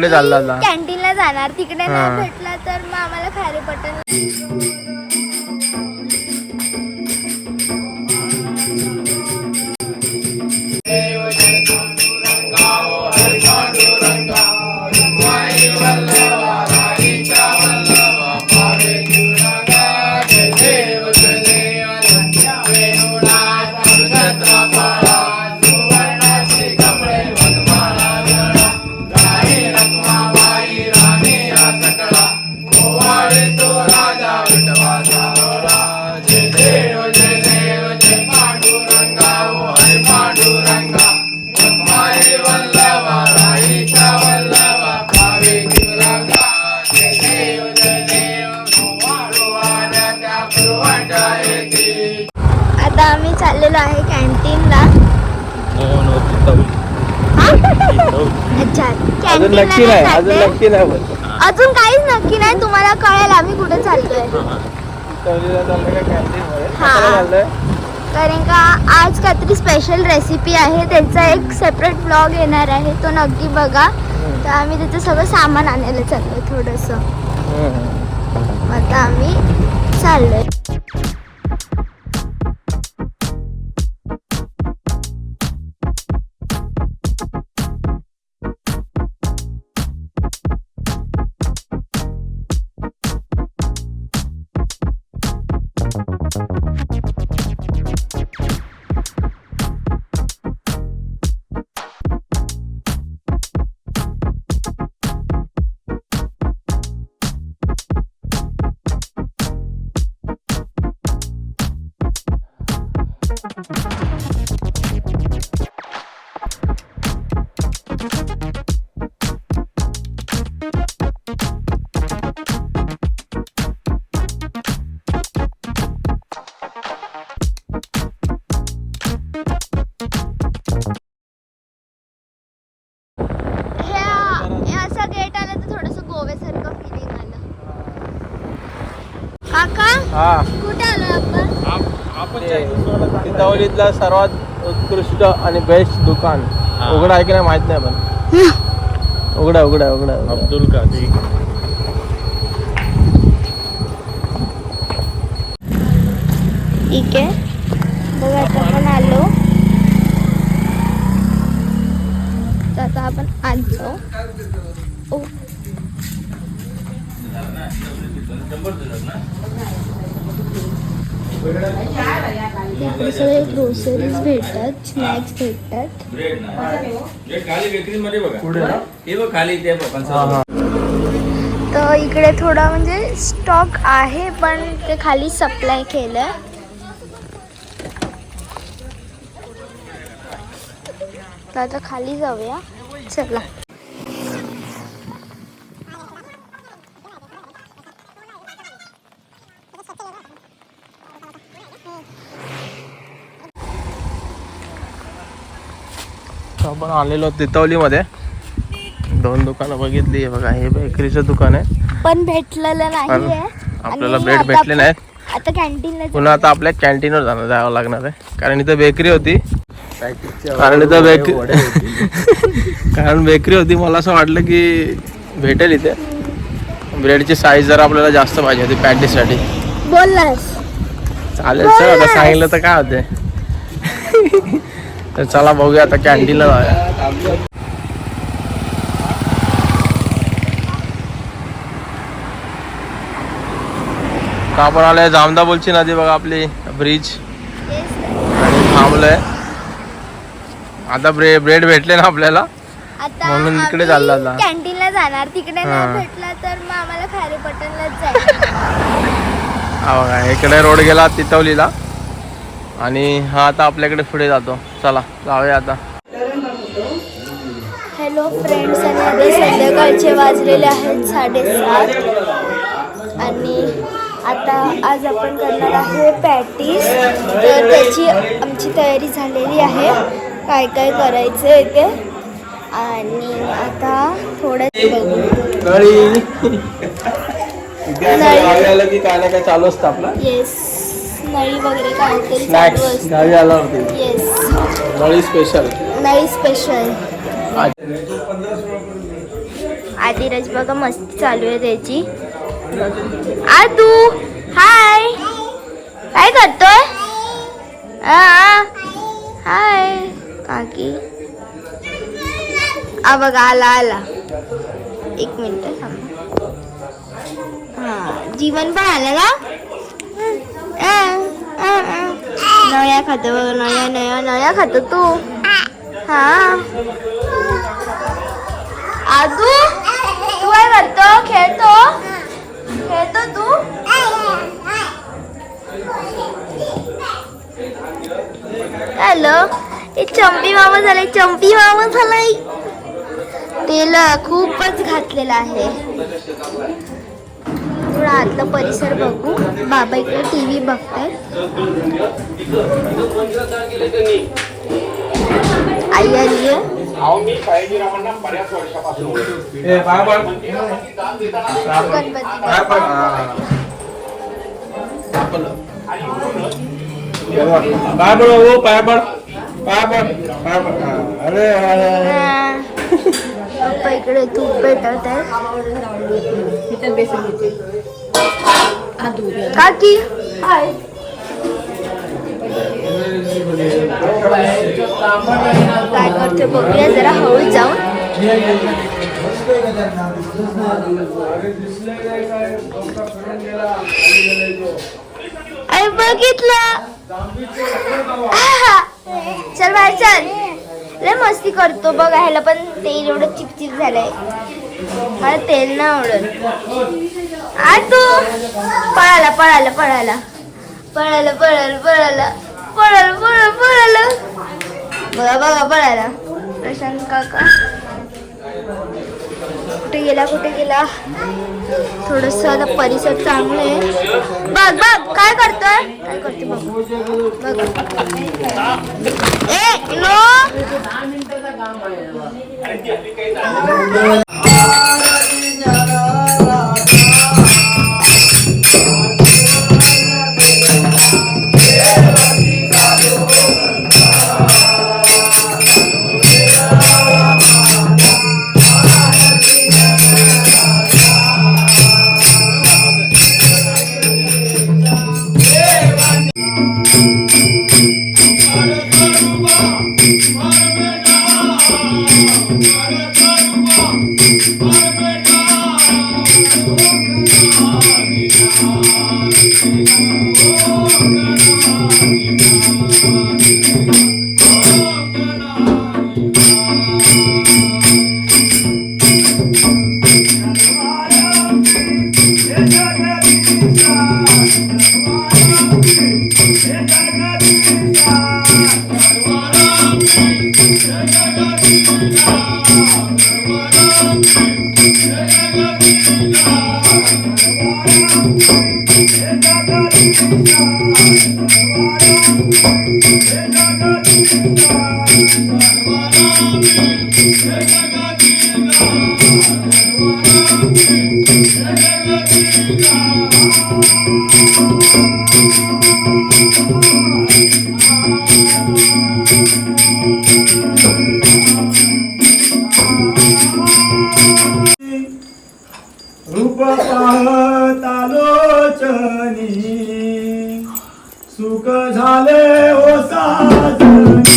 तिकडे चालला कॅन्टीनला जाणार, तिकडे नाही भेटला तर मग आम्हाला खारी पटल. आता आम्ही चाललेलो आहे कॅन्टीनला. अच्छा, कॅन्टीनला अजून काहीच नक्की नाही, तुम्हाला कळेल आम्ही कुठे चाललोय. कारण का आज काहीतरी स्पेशल रेसिपी आहे, त्याचा एक सेपरेट ब्लॉग येणार आहे, तो नक्की बघा. तर आम्ही त्याचं सगळं सामान आणायला चाललोय थोडंसं. आता आम्ही चाललोय. कुठे आलो आपण? चिंतावलीतला सर्वात उत्कृष्ट आणि बेस्ट दुकान. उघडा आहे की नाही माहित नाही, पण उघडा अब्दुल कादरी. ठीक आहे, बघा आता आपण आलो. तर आता आपण आज जाऊ. इकडे सगळे ग्रोसरीज भेटतात, स्नॅक्स भेटतात. तर इकडे थोडा म्हणजे स्टॉक आहे, पण ते खाली सप्लाय केलंय. तर आता खाली जाऊया, चला. आपण आलेलो तितवलीमध्ये 2 दुकानं बघितली. हे बघा, हे बेकरीचं दुकान आहे, पण भेटलेलं नाहीये आपल्याला भेटले नाहीत. आता कॅन्टीनला पुन्हा आता आपल्या कॅन्टीनवर जावं लागणार आहे, कारण इथं बेकरी होती. कारण बेकरी होती, मला असं वाटलं की भेटेल इथे. ब्रेडची साईज जरा आपल्याला जास्त पाहिजे होती पॅटीसाठी. बोललास चालेल, चल आता सांगितलं तर काय होते. तर चला बघूया आता कॅन्टीनला जाऊया. का आपण आलोय जामदाबोलची नदी, बघा आपली ब्रिज, आणि थांबलोय. आता ब्रेड भेटले ना आपल्याला, म्हणून इकडे चालला. कॅन्टीनला जाणार, तिकडे नाही भेटला तर मग आम्हाला खारी पटललाच जायचं. हा बघा, इकडे रोड गेला तितवलीला, आणि हा आता आपल्याकडे पुढे जातो. चला जाऊया आता. हॅलो फ्रेंड्स, आणि आता संध्याकाळचे वाजलेले आहेत 7:30, आणि आता आज आपण करणार आहे पॅटीस. तर त्याची आमची तयारी झालेली आहे, काय काय करायचं आहे ते. आणि आता थोडं बघू, नळी की काय ना काय चालू असतं आपला. येस, नळी वगैरे काहीतरी स्नॅक्स गावी आला होती. येस, नळी स्पेशल. नळी स्पेशल. आदिराज बघा मस्ती चालू आहे त्याची. आदू हाय, काय करतोय? हाय काकी. बघा आला आला. एक मिनिट थांब. जीवन पण आलं ना. नया खातो, नया नया नया खातो तू. हा आदू तू काय करतो? खेळतो खेळतो तू. हॅलो, हे चंपी मामा झालाय, चंपी मामा झालाय. तेल खूपच घातलेलं आहे. थोडा आतला परिसर बघू. बाबा इकडे टीव्ही बघतायत. आई आली आहे. पाय पड हो, पाय पड, पाय पड, पाय पड. अरे पप्पा इकडे तूप पेटवत आहे. काकी हाय. काय करते बघूया जरा हळू जाऊन. अरे बघितलं. चल बाहेर चल. लय मस्ती करतो बघा. ह्याला पण तेल एवढं चिपचिप झालंय. मला तेल नाही आवडत. तू पळाला पळाला पळाला पळाला पळाला पळाला पळाला पळाला पळाला. बघा बघा पळाला. प्रशांत काका कुठे गेला कुठे गेला. थोडस आता परिसर चांगलं आहे. बघ बघ काय करतोय काय करते बघ बघ. नो रूप पाहता लोचनी सुख झाले ओ साजनी.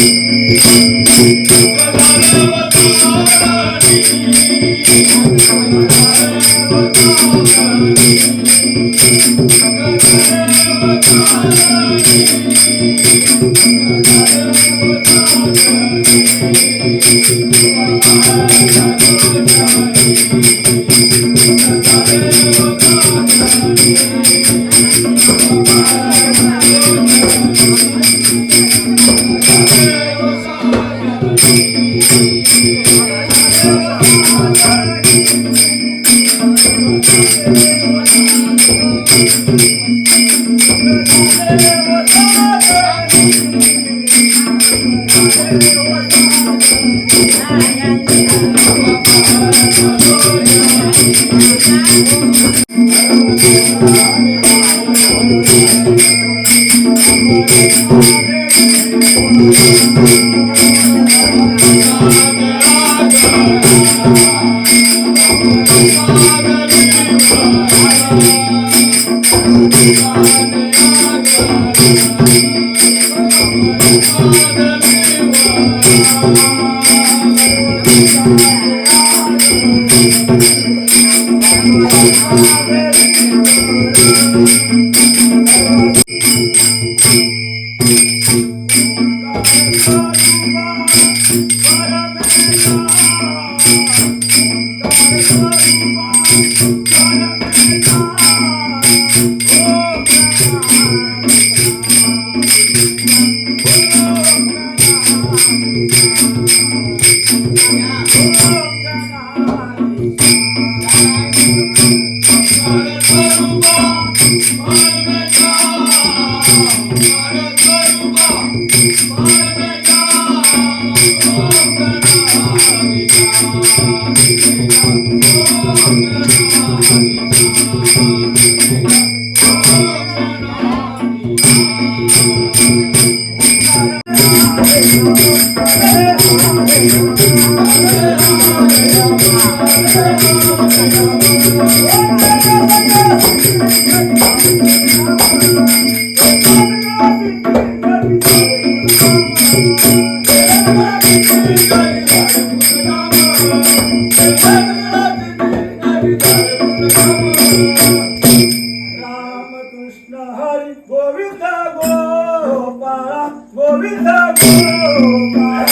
रामकृष्ण हरी गोविंद गोपाळा गोविंद गोपाळा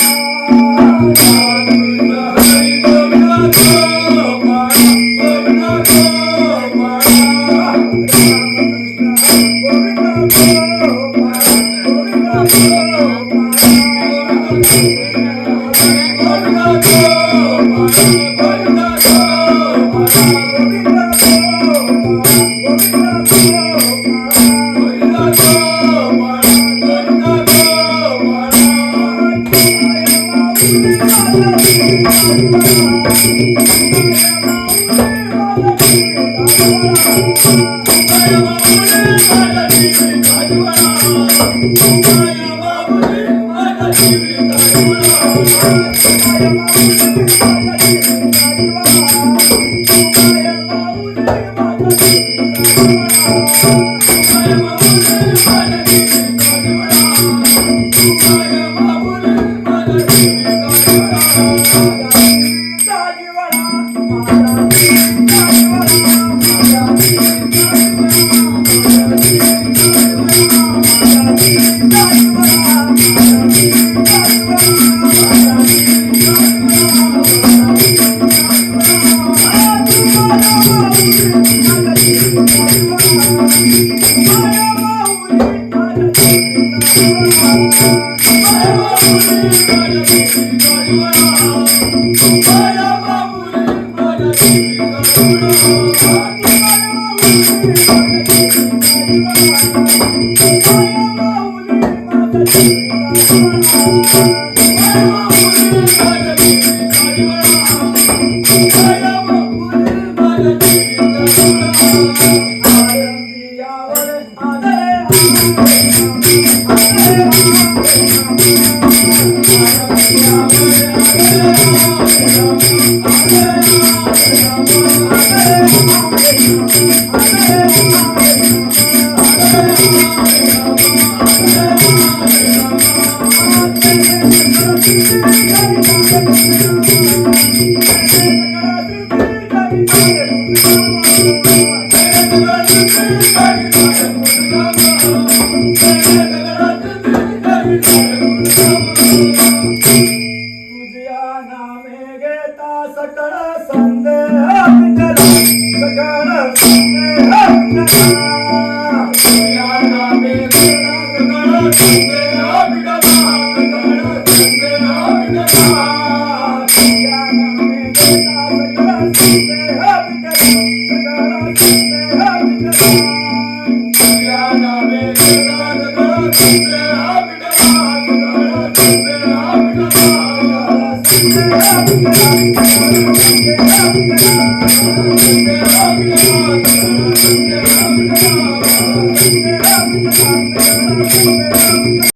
रामकृष्ण हरी गोविंद गोपाळा गोविंद गोपाळा रामकृष्ण हरी गोविंद गोपाळा